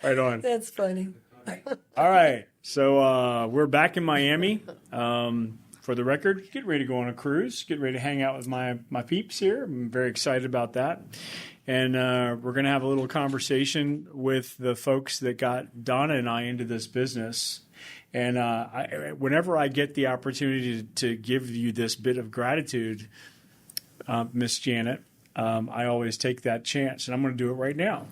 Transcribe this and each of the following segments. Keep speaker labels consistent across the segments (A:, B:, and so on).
A: Right on.
B: That's funny.
A: All right. So we're back in Miami. For the record, getting ready to go on a cruise, getting ready to hang out with my peeps here. I'm very excited about that. And we're going to have a little conversation with the folks that got Donna and I into this business. And whenever I get the opportunity to give you this bit of gratitude, Miss Janet, I always take that chance, and I'm going to do it right now.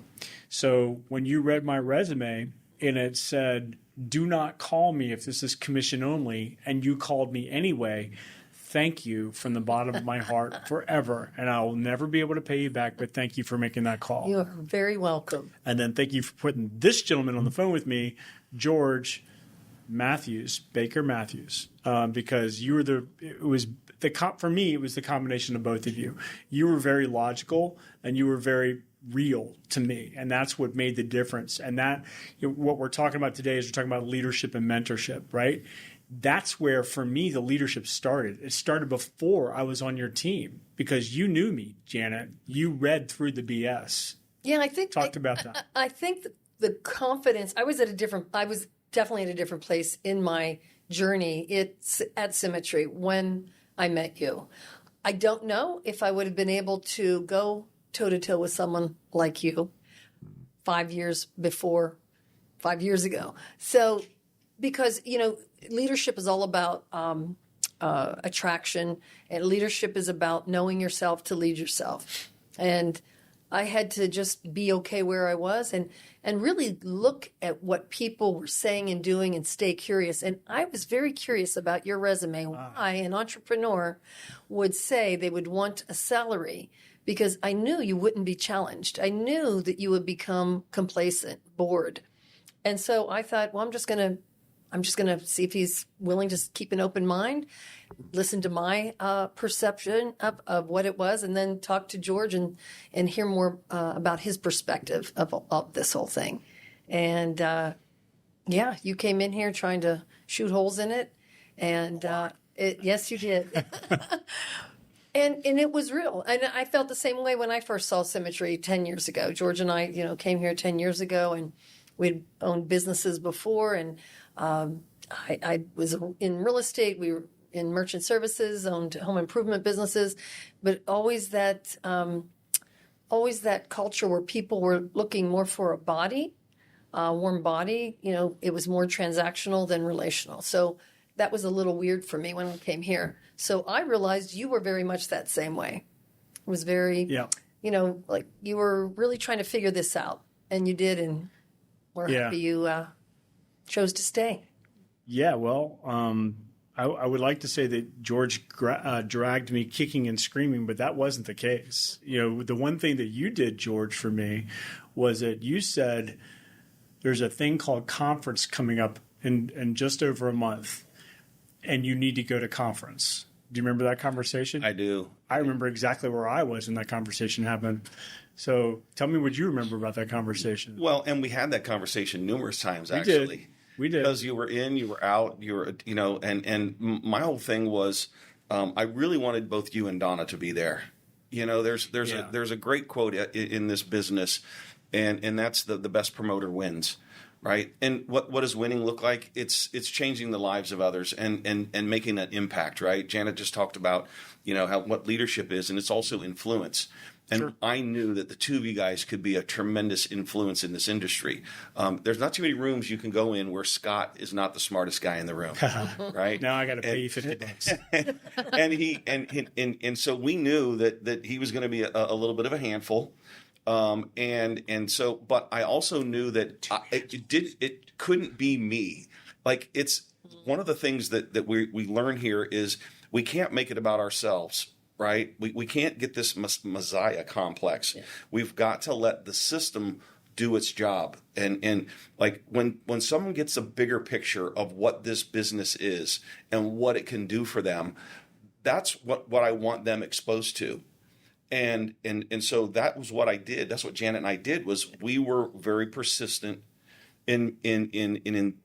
A: So when you read my resume and it said, do not call me if this is commission only, and you called me anyway, thank you from the bottom of my heart forever. And I will never be able to pay you back, but thank you for making that call.
B: You are very welcome.
A: And then thank you for putting this gentleman on the phone with me, George Mathews, Baker Mathews, because you were for me, it was the combination of both of you. You were very logical and you were very real to me, and that's what made the difference. And that, what we're talking about today is we're talking about leadership and mentorship, right? That's where, for me, the leadership started. It started before I was on your team because you knew me, Janet. You read through the BS.
B: Yeah, I think
A: talked about that.
B: I think the confidence. I was definitely at a different place in my journey. It's at Symmetry when I met you. I don't know if I would have been able to go toe-to-toe with someone like you 5 years ago. So, because, leadership is all about attraction, and leadership is about knowing yourself to lead yourself. And I had to just be okay where I was and really look at what people were saying and doing and stay curious. And I was very curious about your resume, why an entrepreneur would say they would want a salary, because I knew you wouldn't be challenged. I knew that you would become complacent, bored. And so I thought, well, I'm just going to see if he's willing to keep an open mind, listen to my perception of what it was, and then talk to George and hear more about his perspective of this whole thing. And you came in here trying to shoot holes in it. And yes, you did. And it was real. And I felt the same way when I first saw Symmetry 10 years ago. George and I, came here 10 years ago, and we'd owned businesses before. And I was in real estate. We were in merchant services, owned home improvement businesses. But always that culture where people were looking more for a body, warm body. It was more transactional than relational. So that was a little weird for me when I came here. So I realized you were very much that same way. It was very, like you were really trying to figure this out. And you did, and we're happy you chose to stay.
A: Yeah, well, I would like to say that George dragged me kicking and screaming, but that wasn't the case. The one thing that you did, George, for me was that you said there's a thing called conference coming up in just over a month, and you need to go to conference. Do you remember that conversation?
C: I do.
A: I remember exactly where I was when that conversation happened. So tell me what you remember about that conversation.
C: Well, and we had that conversation numerous times, actually.
A: We did.
C: Because you were in, you were out, and my whole thing was I really wanted both you and Donna to be there. There's a great quote in this business, and that's the best promoter wins. Right. And what does winning look like? It's changing the lives of others and making an impact. Right. Janet just talked about, what leadership is, and it's also influence. And sure. I knew that the two of you guys could be a tremendous influence in this industry. There's not too many rooms you can go in where Scott is not the smartest guy in the room. Right.
A: Now I got to pay you $50.
C: And so we knew that he was going to be a little bit of a handful. But I also knew that it couldn't be me. Like, it's one of the things that we learn here is we can't make it about ourselves, right? We can't get this messiah complex. Yeah. We've got to let the system do its job. And like when someone gets a bigger picture of what this business is and what it can do for them, that's what I want them exposed to. And so that was what I did. That's what Janet and I did. Was we were very persistent in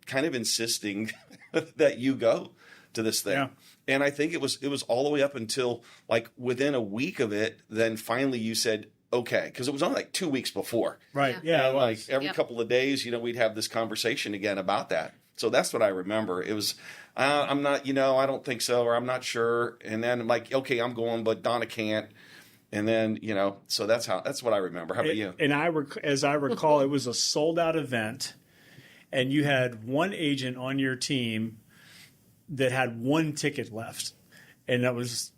C: kind of insisting that you go to this thing. Yeah. And I think it was all the way up until like within a week of it. Then finally you said, okay, because it was only like 2 weeks before.
A: Right. Yeah.
C: And
A: It
C: like
A: was.
C: every couple of days, we'd have this conversation again about that. So that's what I remember. It was, I'm not, I don't think so, or I'm not sure. And then I'm like, okay, I'm going, but Donna can't. And then, so that's what I remember. How about you?
A: And as I recall, it was a sold out event, and you had one agent on your team that had one ticket left. And that was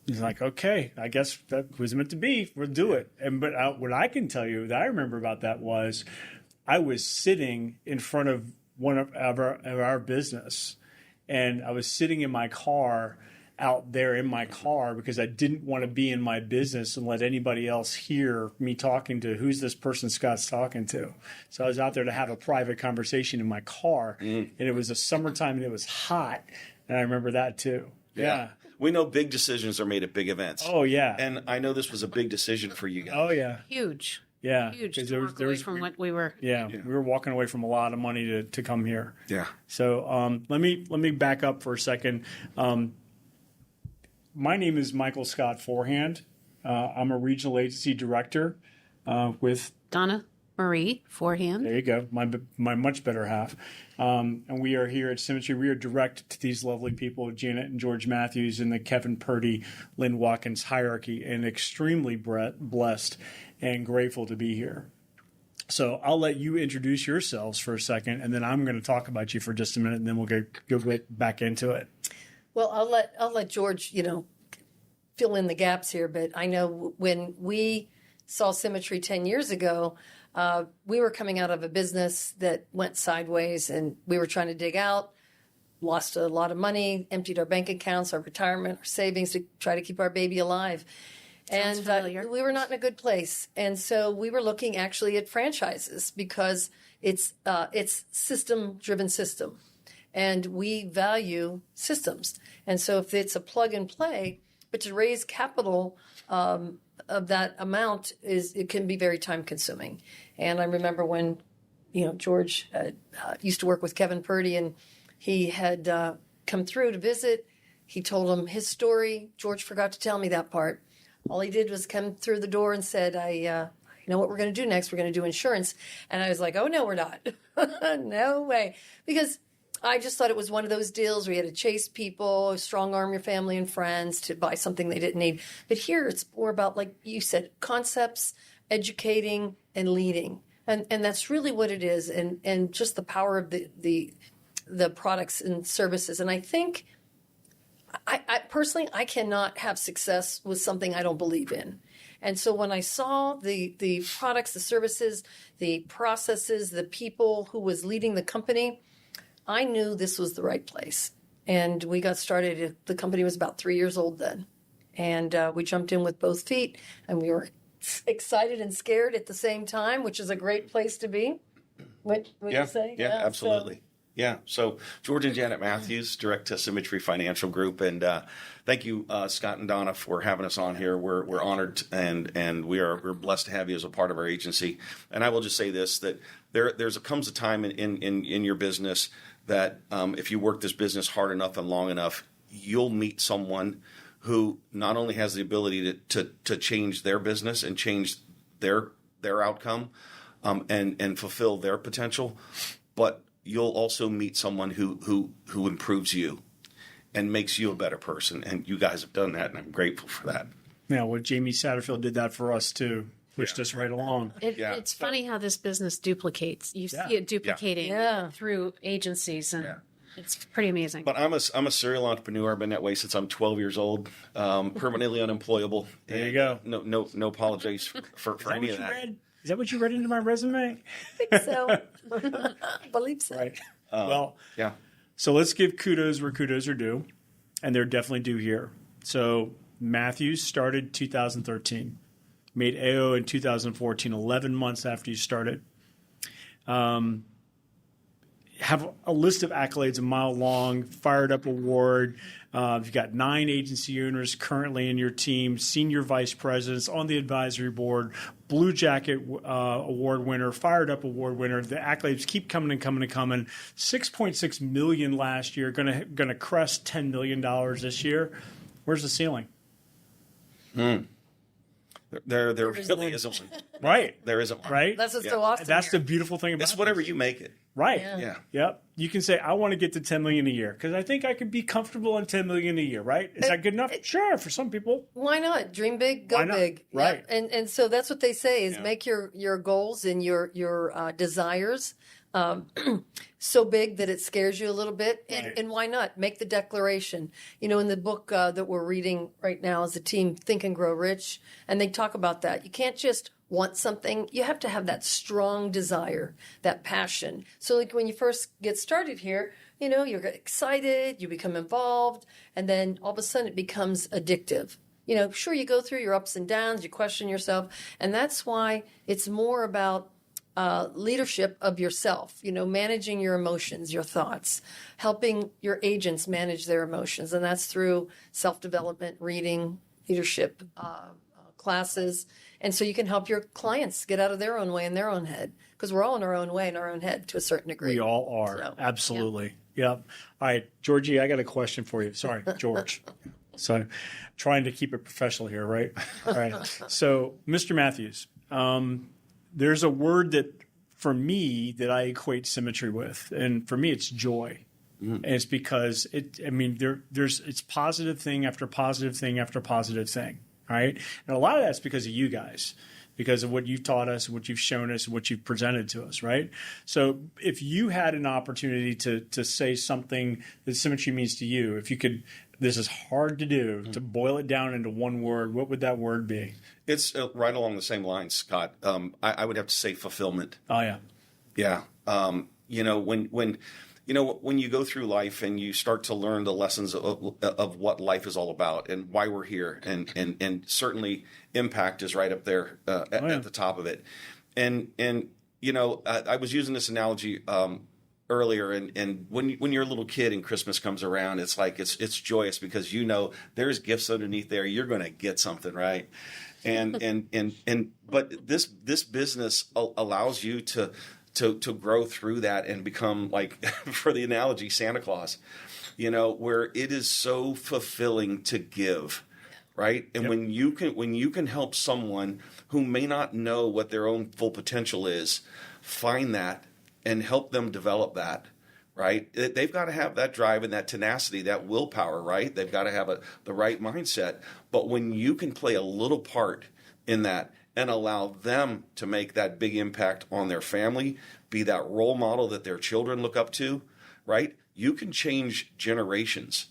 A: like, okay, I guess that was meant to be. We'll do it. But what I can tell you that I remember about that was I was sitting in front of one of our business, and I was sitting in my car out there in my car because I didn't want to be in my business and let anybody else hear me talking to who's this person Scott's talking to. So I was out there to have a private conversation in my car, and it was the summertime and it was hot, and I remember that too. Yeah.
C: We know big decisions are made at big events.
A: Oh yeah.
C: And I know this was a big decision for you guys.
A: Oh yeah.
D: Huge.
A: Yeah.
D: Huge.
A: 'Cause
D: To walk away from what we were.
A: Yeah, we were walking away from a lot of money to come here.
C: Yeah.
A: So let me back up for a second. My name is Michael Scott Forehand. I'm a regional agency director with.
D: Donna Marie Forehand.
A: There you go, my much better half. And we are here at Symmetry. We are direct to these lovely people, Janet and George Mathews, and the Kevin Purdy, Lynn Watkins hierarchy, and extremely blessed and grateful to be here. So I'll let you introduce yourselves for a second, and then I'm going to talk about you for just a minute, and then we'll go back into it.
B: Well, I'll let George, fill in the gaps here. But I know when we saw Symmetry 10 years ago, we were coming out of a business that went sideways, and we were trying to dig out, lost a lot of money, emptied our bank accounts, our retirement, our savings to try to keep our baby alive.
D: Sounds familiar.
B: We were not in a good place. And so we were looking actually at franchises because it's system-driven system. And we value systems. And so if it's a plug and play, but to raise capital of that amount it can be very time consuming. And I remember when, George used to work with Kevin Purdy, and he had come through to visit. He told him his story. George forgot to tell me that part. All he did was come through the door and said, I know what we're going to do next. We're going to do insurance. And I was like, oh, no, we're not. No way. Because I just thought it was one of those deals where you had to chase people, strong arm your family and friends to buy something they didn't need. But here it's more about, like you said, concepts, educating, and leading. And that's really what it is. And just the power of the products and services. And I think I personally, I cannot have success with something I don't believe in. And so when I saw the products, the services, the processes, the people who was leading the company, I knew this was the right place. And we got started. The company was about 3 years old then. And we jumped in with both feet, and we were excited and scared at the same time, which is a great place to be. What you say?
C: Yeah, absolutely. Yeah. So George and Janet Mathews, direct to Symmetry Financial Group, and thank you, Scott and Donna, for having us on here. We're honored, and we're blessed to have you as a part of our agency. And I will just say this: that comes a time in your business that if you work this business hard enough and long enough, you'll meet someone who not only has the ability to change their business and change their outcome and fulfill their potential, but you'll also meet someone who improves you and makes you a better person. And you guys have done that, and I'm grateful for that.
A: Yeah, well, Jamie Satterfield did that for us too. Pushed us right along.
D: It's funny how this business duplicates. You see it duplicating through agencies, and it's pretty amazing.
C: But I'm a serial entrepreneur. I've been that way since I'm 12 years old. Permanently unemployable.
A: There you go.
C: No apologies for any of that.
A: Read? Is that what you read into my resume?
B: I think so. I believe so.
A: Right.
C: Yeah.
A: So let's give kudos where kudos are due, and they're definitely due here. So Mathews started 2013, made AO in 2014, 11 months after you started. Have a list of accolades a mile long, fired up award. You've got 9 agency owners currently in your team, senior vice presidents on the advisory board, Blue Jacket award winner, fired up award winner. The accolades keep coming and coming and coming. $6.6 million last year, going to crest $10 million this year. Where's the ceiling?
C: There really isn't one.
A: Right.
C: There isn't one.
A: Right.
B: That's what's so awesome.
A: That's
B: here.
A: the beautiful thing about
C: It's whatever you make it.
A: Right.
C: Yeah.
A: Yep. You can say, I want to get to 10 million a year because I think I could be comfortable in 10 million a year, right? Is that good enough? Sure, for some people.
B: Why not? Dream big, go big.
A: Right.
B: Yep. And so that's what they say is make your goals and your desires so big that it scares you a little bit. And why not? Make the declaration. You know, in the book that we're reading right now as a team, Think and Grow Rich, and they talk about that. You can't just want something. You have to have that strong desire, that passion. So like when you first get started here, you know, you're excited, you become involved, and then all of a sudden it becomes addictive. You know, sure, you go through your ups and downs, you question yourself, and that's why it's more about leadership of yourself, you know, managing your emotions, your thoughts, helping your agents manage their emotions. And that's through self-development, reading, leadership classes. And so you can help your clients get out of their own way in their own head, because we're all in our own way in our own head to a certain degree.
A: We all are. So, absolutely. Yeah. All right, Georgie, I got a question for you. Sorry, George. So trying to keep it professional here, right? All right. So, Mr. Mathews, there's a word that, for me, that I equate symmetry with. And for me, it's joy. And it's because, it's positive thing after positive thing after positive thing. Right? And a lot of that's because of you guys, because of what you've taught us, what you've shown us, what you've presented to us, right? So if you had an opportunity to say something that symmetry means to you, if you could, this is hard to do, to boil it down into one word, what would that word be?
C: It's right along the same lines, Scott. I would have to say fulfillment.
A: Oh, yeah.
C: Yeah. When you go through life and you start to learn the lessons of what life is all about and why we're here, and certainly impact is right up there at the top of it. And I was using this analogy earlier, and when you're a little kid and Christmas comes around, it's like it's joyous because you know there's gifts underneath there. You're going to get something, right? But this business allows you to grow through that and become, like, for the analogy, Santa Claus, where it is so fulfilling to give, right? And when you can help someone who may not know what their own full potential is, find that and help them develop that, right? They've got to have that drive and that tenacity, that willpower, right? They've got to have the right mindset. But when you can play a little part in that, and allow them to make that big impact on their family, be that role model that their children look up to, right? You can change generations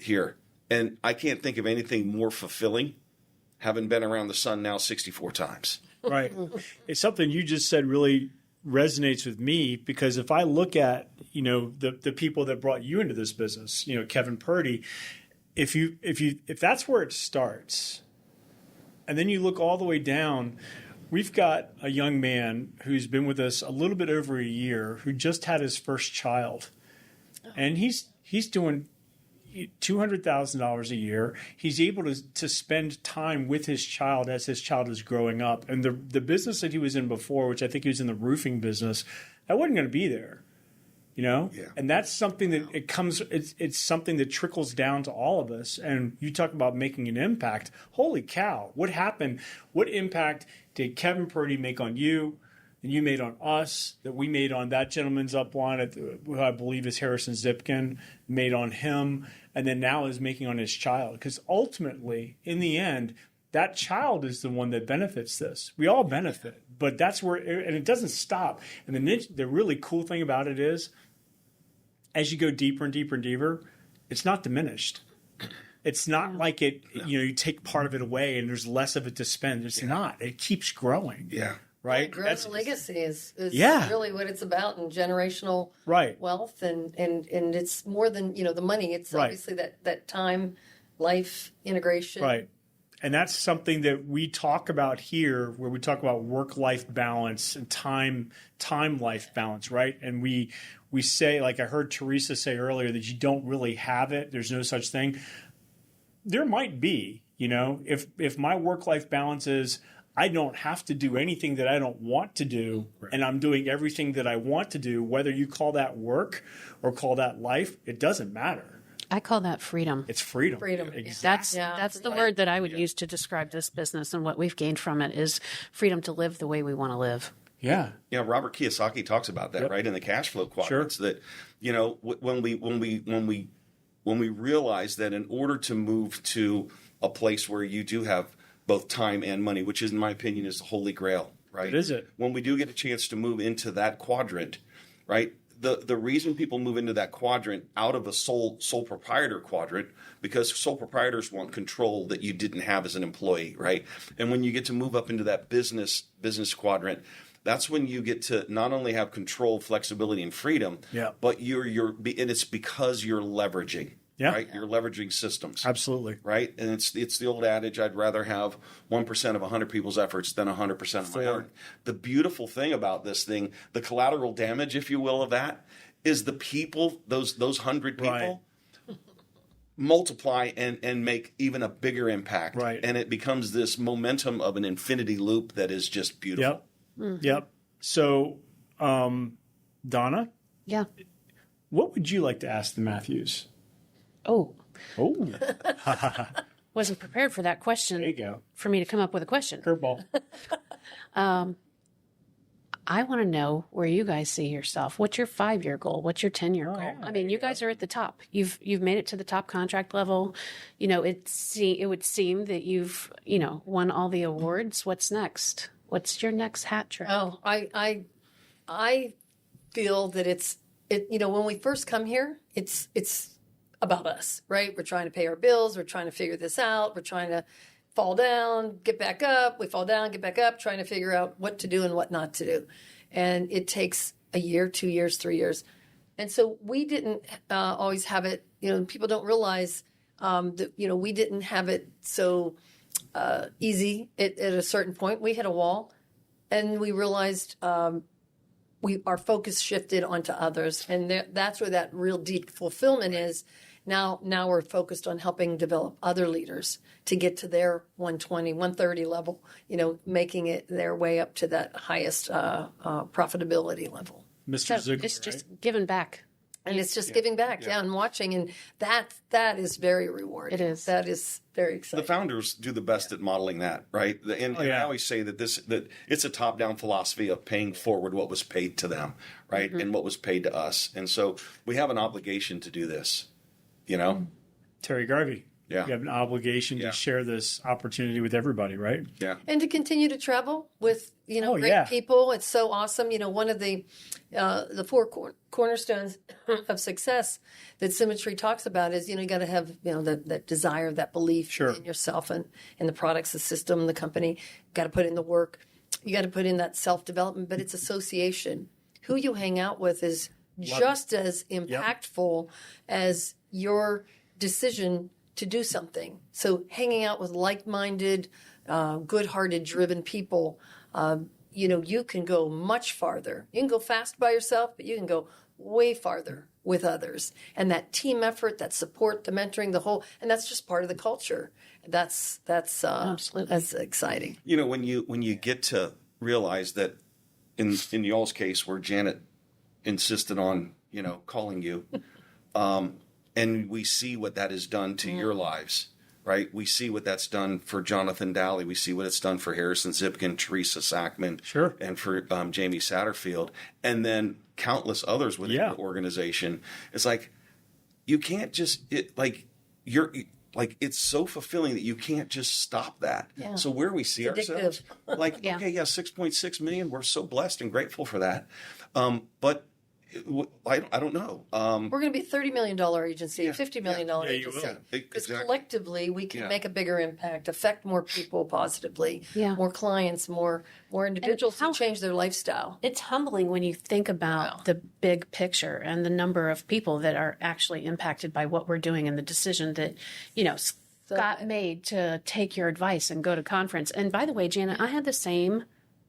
C: here. And I can't think of anything more fulfilling, having been around the sun now 64 times.
A: Right. It's something you just said really resonates with me, because if I look at, the people that brought you into this business, Kevin Purdy, if that's where it starts, and then you look all the way down, we've got a young man who's been with us a little bit over a year who just had his first child. And he's doing $200,000 a year. He's able to spend time with his child as his child is growing up. And the business that he was in before, which I think he was in the roofing business, that wasn't going to be there. And that's something that it's something that trickles down to all of us. And you talk about making an impact. Holy cow. What happened? What impact did Kevin Purdy make on you, and you made on us, that we made on that gentleman's upline, who I believe is Harrison Zipkin, made on him, and then now is making on his child? Because ultimately, in the end, that child is the one that benefits this. We all benefit, but that's where, and it doesn't stop. And the really cool thing about it is, as you go deeper and deeper and deeper, it's not diminished. It's not like it, you take part of it away and there's less of it to spend. It's not. It keeps growing.
C: Yeah.
A: Right?
B: Growth and legacy is really what it's about, and generational wealth. And it's more than, the money. It's obviously that time, life, integration.
A: Right. And that's something that we talk about here, where we talk about work-life balance and time-life balance, right? And we say, like I heard Teresa say earlier, that you don't really have it. There's no such thing. There might be, if my work-life balance is I don't have to do anything that I don't want to do, and I'm doing everything that I want to do, whether you call that work or call that life, it doesn't matter.
D: I call that freedom.
A: It's freedom.
B: Freedom.
A: Exactly.
D: That's the word that I would use to describe this business, and what we've gained from it is freedom to live the way we want to live.
A: Yeah.
C: Yeah, Robert Kiyosaki talks about that, right, in the cash flow quadrants. That when we realize that in order to move to a place where you do have both time and money, which is, in my opinion, is the holy grail, right?
A: It is it.
C: When we do get a chance to move into that quadrant, right? The reason people move into that quadrant out of a sole proprietor quadrant, because sole proprietors want control that you didn't have as an employee, right? And when you get to move up into that business quadrant, that's when you get to not only have control, flexibility, and freedom, but and it's because you're leveraging.
A: Yeah.
C: Right? You're leveraging systems.
A: Absolutely.
C: Right? And it's the old adage, I'd rather have 1% of 100 people's efforts than 100% of my own. The beautiful thing about this thing, the collateral damage, if you will, of that, is the people, those 100 people, multiply and make even a bigger impact.
A: Right.
C: And it becomes this momentum of an infinity loop that is just beautiful.
A: Yep. Mm-hmm. Yep. So, Donna?
D: Yeah.
A: What would you like to ask the Mathews?
D: Oh.
A: Oh.
D: Wasn't prepared for that question.
A: There you go.
D: For me to come up with a question.
A: Curveball.
D: I want to know where you guys see yourself. What's your 5-year goal? What's your 10-year goal?
A: Yeah,
D: I mean, you guys are at the top. You've made it to the top contract level. You know, it would seem that you've, won all the awards. What's next? What's your next hat trick?
B: Oh, I feel that when we first come here, it's about us, right? We're trying to pay our bills. We're trying to figure this out. We're trying to fall down, get back up. We fall down, get back up, trying to figure out what to do and what not to do. And it takes a year, 2 years, 3 years. And so we didn't always have it, people don't realize that, we didn't have it so easy at a certain point. We hit a wall and we realized our focus shifted onto others. And that's where that real deep fulfillment is. Now we're focused on helping develop other leaders to get to their 120, 130 level, making it their way up to that highest profitability level.
A: Mr.
D: So
A: Ziegler,
D: it's just giving back.
B: And it's just giving back, and watching. And that is very rewarding.
D: It is.
B: That is very exciting.
C: The founders do the best at modeling that, right? And I always say that that it's a top-down philosophy of paying forward what was paid to them, right? Mm-hmm. And what was paid to us. And so we have an obligation to do this,
A: Terry Garvey.
C: Yeah.
A: You have an obligation to share this opportunity with everybody, right?
C: Yeah.
B: And to continue to travel with, great people. It's so awesome. One of the 4 cornerstones of success that Symmetry talks about is, you got to have, that desire, that belief in yourself and in the products, the system, the company. Got to put in the work. You got to put in that self-development, but it's association. Who you hang out with is just as impactful as your decision to do something. So hanging out with like-minded, good-hearted, driven people, you can go much farther. You can go fast by yourself, but you can go way farther with others. And that team effort, that support, the mentoring, and that's just part of the culture. That's absolutely, that's exciting.
C: When you get to realize that in y'all's case where Janet insisted on, calling you, and we see what that has done to your lives, right? We see what that's done for Jonathan Daly. We see what it's done for Harrison Zipkin, Teresa Sackman, and for Jamie Satterfield, and then countless others within the organization. It's like you can't just it's so fulfilling that you can't just stop that. Yeah. So where we see ourselves, okay, 6.6 million. We're so blessed and grateful for that, but. I don't know.
B: We're going to be a $30 million agency, $50 million agency. Because collectively, we can make a bigger impact, affect more people positively, more clients, more individuals who change their lifestyle.
D: It's humbling when you think about the big picture and the number of people that are actually impacted by what we're doing and the decision that, Scott made to take your advice and go to conference. And by the way, Janet, I had the same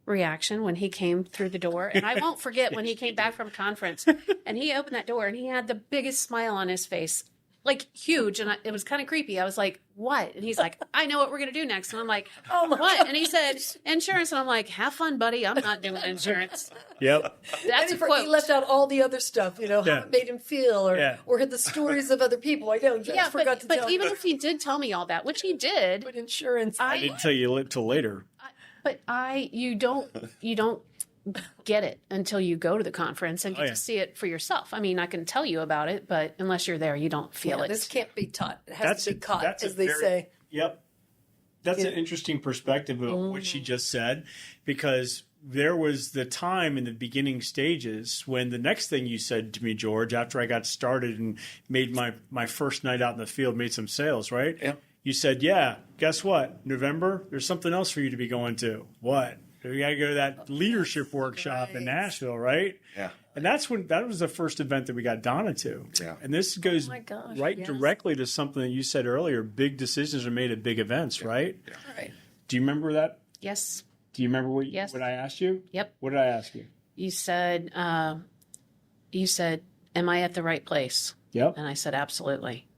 D: reaction when he came through the door, and I won't forget when he came back from conference and he opened that door and he had the biggest smile on his face. like huge, and it was kind of creepy. I was like, "What?" And he's like, "I know what we're gonna do next." And I'm like, "Oh, what?" And he said, "Insurance." And I'm like, "Have fun, buddy. I'm not doing insurance."
A: Yep.
D: That's a
B: And
D: quote.
B: he left out all the other stuff, how it made him feel, or the stories of other people. I know, just forgot to tell
D: but
B: you.
D: even if he did tell me all that, which he did,
B: But insurance,
A: I didn't tell you till later.
D: but you don't get it until you go to the conference and get to see it for yourself. I mean, I can tell you about it, but unless you're there, you don't feel it.
B: This can't be taught. It has to be caught, as they say.
A: Yep. That's an interesting perspective of what she just said, because there was the time in the beginning stages when the next thing you said to me, George, after I got started and made my first night out in the field, made some sales, right?
C: Yeah.
A: You said, yeah, guess what? November, there's something else for you to be going to. What? We got to go to that leadership workshop in Nashville, right?
C: Yeah.
A: And that was the first event that we got Donna to.
C: Yeah.
A: And this goes directly to something that you said earlier. Big decisions are made at big events, right?
C: Yeah.
B: Right.
A: Do you remember that?
D: Yes.
A: Do you remember what I asked you?
D: Yep.
A: What did I ask you?
D: You said, "Am I at the right place?"
A: Yep.
D: And I said, "Absolutely."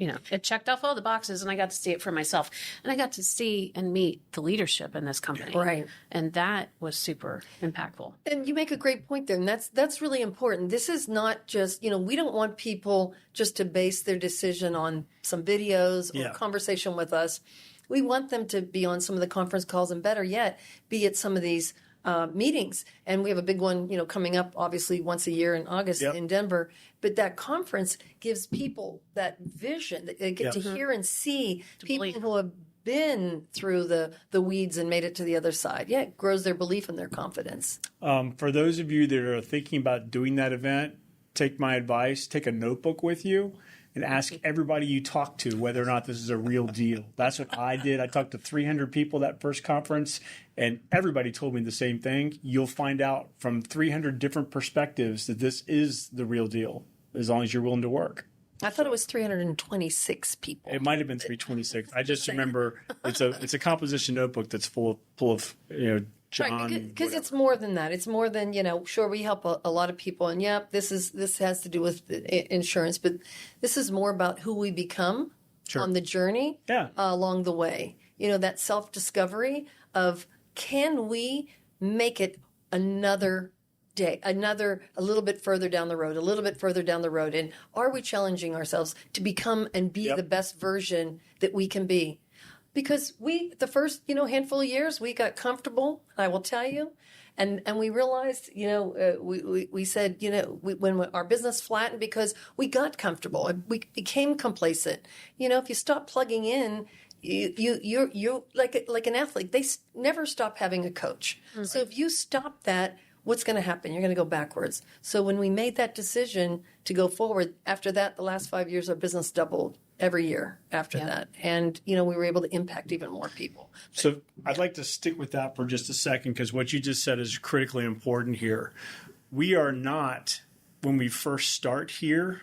D: It checked off all the boxes, and I got to see it for myself. And I got to see and meet the leadership in this company.
B: Right.
D: And that was super impactful.
B: And you make a great point there, and that's really important. This is not just, we don't want people just to base their decision on some videos or conversation with us. We want them to be on some of the conference calls, and better yet, be at some of these meetings. And we have a big one, coming up, obviously, once a year in August in Denver. But that conference gives people that vision. They get to hear and see people who have been through the weeds and made it to the other side. Yeah, it grows their belief and their confidence.
A: For those of you that are thinking about doing that event, take my advice. Take a notebook with you and ask everybody you talk to whether or not this is a real deal. That's what I did. I talked to 300 people that first conference, and everybody told me the same thing. You'll find out from 300 different perspectives that this is the real deal, as long as you're willing to work.
B: I thought it was 326 people.
A: It might have been 326. I just remember it's a composition notebook that's full of John.
B: Right, because it's more than that. It's more than, sure, we help a lot of people, and this has to do with insurance, but this is more about who we become on the journey along the way. That self-discovery of, can we make it another day, a little bit further down the road, and are we challenging ourselves to become and be the best version that we can be? Because the first, handful of years, we got comfortable, I will tell you, and we realized, we said, when our business flattened because we got comfortable, we became complacent. If you stop plugging in, you're like an athlete. They never stop having a coach. Mm-hmm. So if you stop that, what's going to happen? You're going to go backwards. So when we made that decision to go forward, after that, the last 5 years, our business doubled every year after that. And, we were able to impact even more people.
A: So I'd like to stick with that for just a second, because what you just said is critically important here. We are not, when we first start here,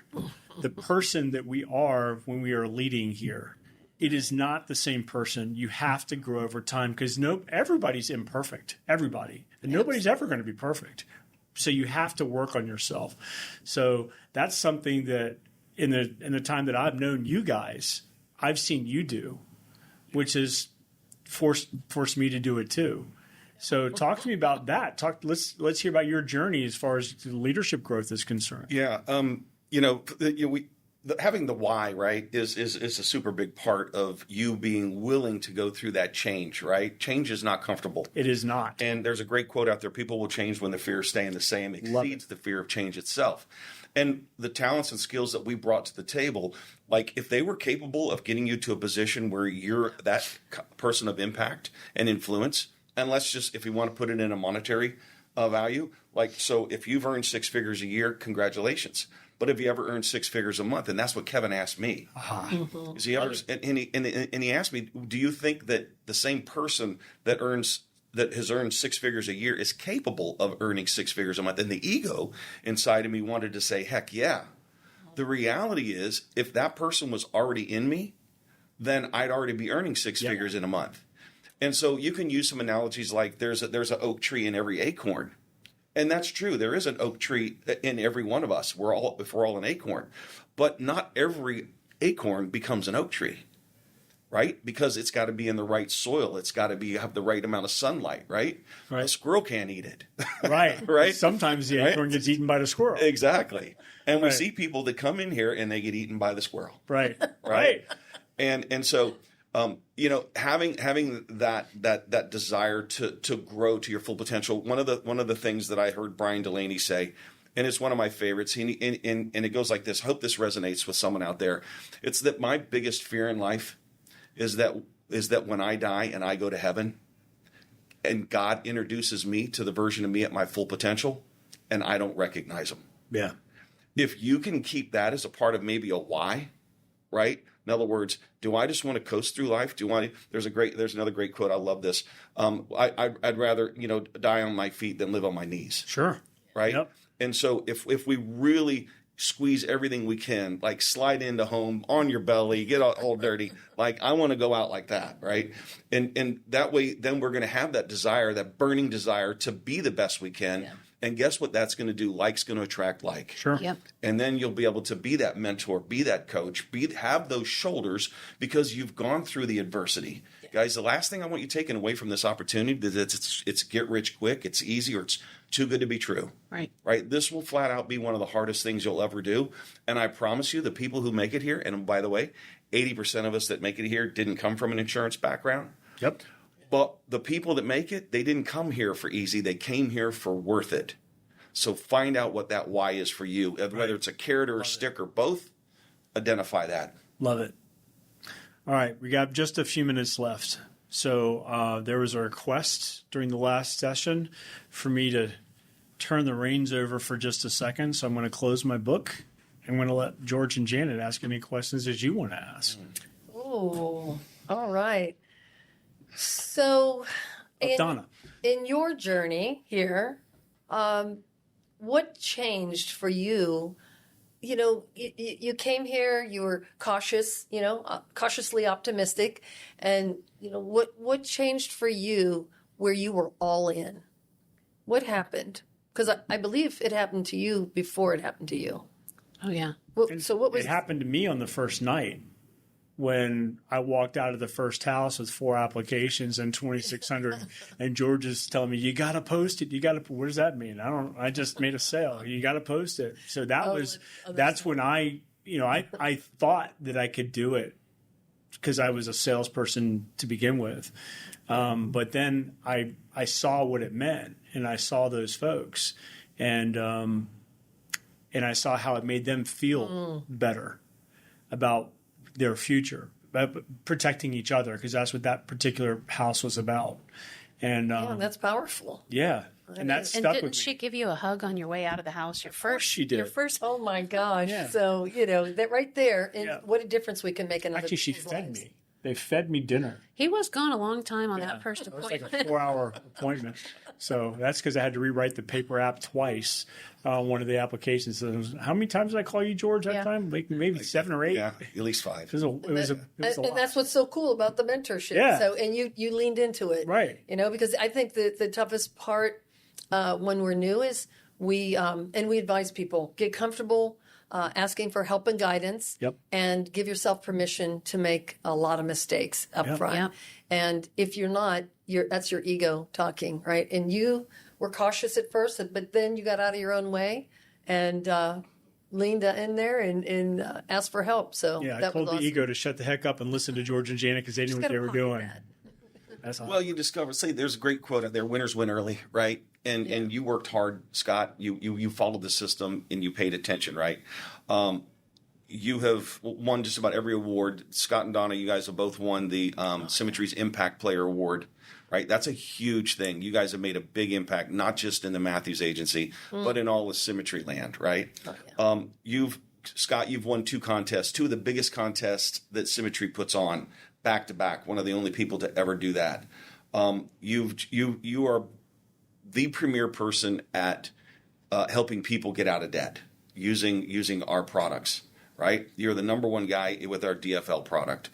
A: the person that we are when we are leading here. It is not the same person. You have to grow over time, because everybody's imperfect. Everybody. And nobody's ever going to be perfect. So you have to work on yourself. So that's something that in the time that I've known you guys, I've seen you do, which has forced me to do it too. So talk to me about that. Let's hear about your journey as far as leadership growth is concerned.
C: Yeah. Having the why, right, is a super big part of you being willing to go through that change, right? Change is not comfortable.
A: It is not.
C: And there's a great quote out there: people will change when the fear of staying the same exceeds the fear of change itself. And the talents and skills that we brought to the table, like if they were capable of getting you to a position where you're that person of impact and influence, and let's just, if you want to put it in a monetary value, so if you've earned 6 figures a year, congratulations. But have you ever earned 6 figures a month? And that's what Kevin asked me. Uh-huh. Is he ever? And he asked me, do you think that the same person that has earned 6 figures a year is capable of earning 6 figures a month? And the ego inside of me wanted to say, heck yeah. The reality is, if that person was already in me, then I'd already be earning 6 figures in a month. And so you can use some analogies like there's an oak tree in every acorn. And that's true. There is an oak tree in every one of us. If we're all an acorn, but not every acorn becomes an oak tree, right? Because it's got to be in the right soil. It's got to have the right amount of sunlight, right? A squirrel can't eat it.
A: Right.
C: Right.
A: Sometimes the acorn gets eaten by the squirrel.
C: Exactly. And we see people that come in here and they get eaten by the squirrel.
A: Right.
C: Right. And so, having that desire to grow to your full potential. One of the things that I heard Brian Delaney say, and it's one of my favorites, and it goes like this. I hope this resonates with someone out there. It's that my biggest fear in life is that when I die and I go to heaven, and God introduces me to the version of me at my full potential, and I don't recognize him.
A: Yeah.
C: If you can keep that as a part of maybe a why, right? In other words, do I just want to coast through life? There's another great quote. I love this. I'd rather, die on my feet than live on my knees.
A: Sure.
C: Right.
A: Yep.
C: And so if we really squeeze everything we can, like slide into home on your belly, get all dirty, like I want to go out like that. Right. And that way, then we're going to have that desire, that burning desire to be the best we can. Yeah. And guess what that's going to do? Like's going to attract like.
A: Sure.
D: Yep.
C: And then you'll be able to be that mentor, be that coach, have those shoulders because you've gone through the adversity. Yeah. Guys, the last thing I want you taken away from this opportunity is it's get rich quick, it's easy, or it's too good to be true.
D: Right.
C: Right. This will flat out be one of the hardest things you'll ever do. And I promise you, the people who make it here, and by the way, 80% of us that make it here didn't come from an insurance background.
A: Yep.
C: But the people that make it, they didn't come here for easy. They came here for worth it. So find out what that why is for you, whether it's a carrot or a stick or both. Identify that.
A: Love it. All right, we got just a few minutes left. So there was a request during the last session for me to turn the reins over for just a second. So I'm going to close my book. I'm going to let George and Janet ask any questions that you want to ask.
B: Oh, all right. So,
A: Donna,
B: in your journey here, what changed for you? You came here, you were cautious, cautiously optimistic. And, what changed for you where you were all in? What happened? Because I believe it happened to you before it happened to you.
D: Oh, yeah.
B: So what was
A: it happened to me on the first night when I walked out of the first house with 4 applications and 2,600, and George is telling me, you got to post it. What does that mean? I just made a sale. You got to post it. So that's when I thought that I could do it because I was a salesperson to begin with. But then I saw what it meant, and I saw those folks, and I saw how it made them feel better about their future, protecting each other, because that's what that particular house was about. And
B: that's powerful.
A: Yeah, and that stuck with me.
D: Didn't she give you a hug on your way out of the house?
A: She did.
D: Your first.
B: Oh my gosh!
A: Yeah.
B: So that right there, and what a difference we can make in other
A: Actually, she
B: people's
A: fed
B: lives.
A: me. They fed me dinner.
D: He was gone a long time on that first
A: It was
D: appointment.
A: like a 4-hour appointment. So that's because I had to rewrite the paper app twice on one of the applications. So how many times did I call you George that time? Maybe 7 or 8?
C: Yeah, at least 5.
A: It was a lot.
B: And that's what's so cool about the mentorship.
A: Yeah.
B: So, and you leaned into it.
A: Right.
B: Because I think the toughest part when we're new is we advise people, get comfortable asking for help and guidance.
A: Yep.
B: And give yourself permission to make a lot of mistakes up front.
D: Yep.
B: And if you're not, that's your ego talking, right? And you were cautious at first, but then you got out of your own way and leaned in there and asked for help. So
A: Yeah, I
B: that
A: told
B: was
A: the
B: awesome.
A: ego to shut the heck up and listen to George and Janet because they knew what they were doing. That's all.
C: Well, you discover. Say, there's a great quote out there: "Winners win early," right? And you worked hard, Scott. You followed the system and you paid attention, right? You have won just about every award. Scott and Donna, you guys have both won the Symmetry's Impact Player Award, right? That's a huge thing. You guys have made a big impact, not just in the Mathews agency, but in all of Symmetry land, right? Oh, yeah. Scott, you've won 2 contests, 2 of the biggest contests that Symmetry puts on back to back. One of the only people to ever do that. You are the premier person at helping people get out of debt using our products, right? You're the number 1 guy with our DFL product.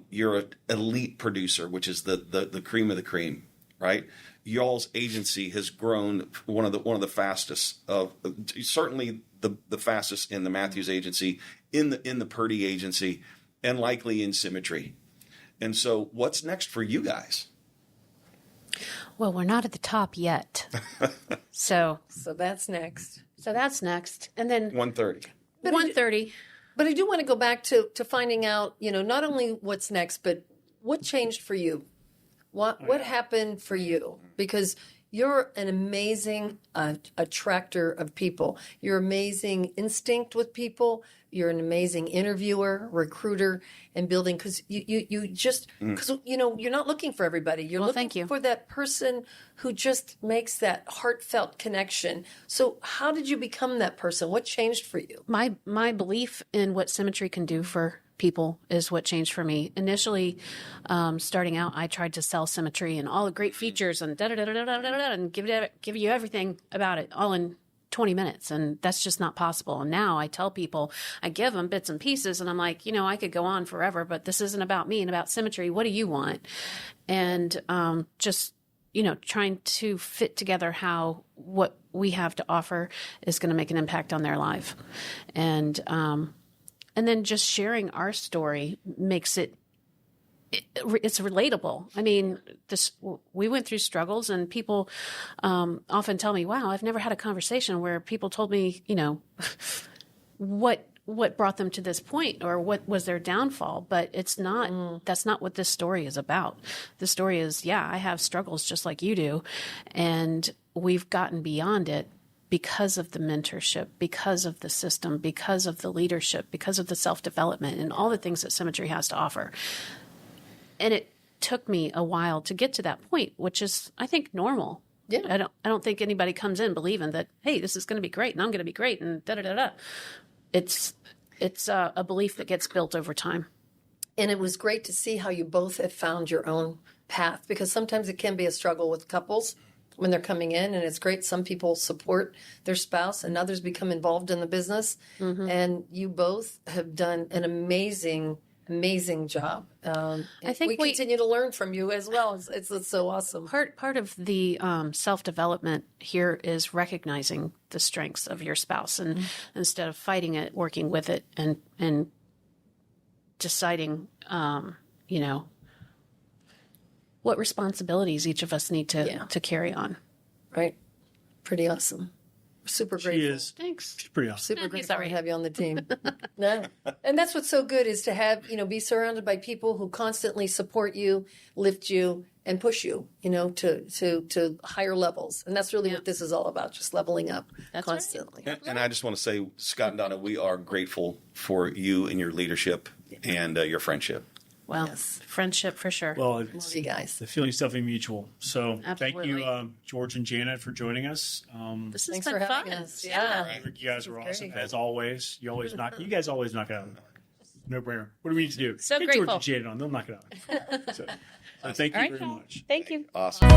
C: You're an elite producer, which is the cream of the cream, right? y'all's agency has grown one of the fastest of certainly the fastest in the Mathews agency, in the Purdy agency, and likely in Symmetry. And so, what's next for you guys?
D: Well, we're not at the top yet. So
B: that's next.
D: that's next. And then
C: 1:30.
D: 1:30.
B: But I do want to go back to finding out, not only what's next, but what changed for you? What happened for you? Because you're an amazing attractor of people. You're amazing instinct with people. You're an amazing interviewer, recruiter, and building. Because you're not looking for everybody. You're looking for that person who just makes that heartfelt connection. So how did you become that person? What changed for you?
D: My belief in what Symmetry can do for people is what changed for me. Initially, starting out, I tried to sell Symmetry and all the great features and and give you everything about it all in 20 minutes. And that's just not possible. And now I tell people, I give them bits and pieces, and I'm like, I could go on forever, but this isn't about me and about Symmetry. What do you want? And just trying to fit together how what we have to offer is going to make an impact on their life. And then just sharing our story makes it's relatable. I mean, we went through struggles, and people often tell me, wow, I've never had a conversation where people told me, what brought them to this point or what was their downfall. But it's not, that's not what this story is about. The story is, I have struggles just like you do. And we've gotten beyond it because of the mentorship, because of the system, because of the leadership, because of the self-development and all the things that Symmetry has to offer. And it took me a while to get to that point, which is, I think, normal.
B: Yeah.
D: I don't think anybody comes in believing that, hey, this is going to be great and I'm going to be great and da-da-da-da. It's a belief that gets built over time.
B: And it was great to see how you both have found your own path, because sometimes it can be a struggle with couples when they're coming in, and it's great. Some people support their spouse and others become involved in the business. Mm-hmm. And you both have done an amazing job. I think we continue to learn from you as well. It's so awesome.
D: Part of the self-development here is recognizing the strengths of your spouse, and instead of fighting it, working with it and deciding, what responsibilities each of us need to carry on.
B: Right. Pretty awesome. Super grateful.
A: She is.
D: Thanks.
A: She's pretty awesome.
B: Super grateful to have you on the team. No. And that's what's so good, is to have, be surrounded by people who constantly support you, lift you, and push you, to higher levels. And that's really what this is all about, just leveling up constantly.
C: Right. And I just want to say, Scott and Donna, we are grateful for you and your leadership and your friendship.
D: Well, friendship for sure.
A: Well,
B: love you guys.
A: The feeling's definitely mutual. So
D: Absolutely.
A: Thank you, George and Janet, for joining us.
D: This has
B: Thanks
D: been
B: for
D: fun.
B: having us.
A: I think you guys were awesome, as always. You guys always knock it out. No brainer. What do we need to do?
D: So
A: Get
D: grateful.
A: George and Janet on. They'll knock it out. So thank you very much.
D: Thank you.
C: Awesome.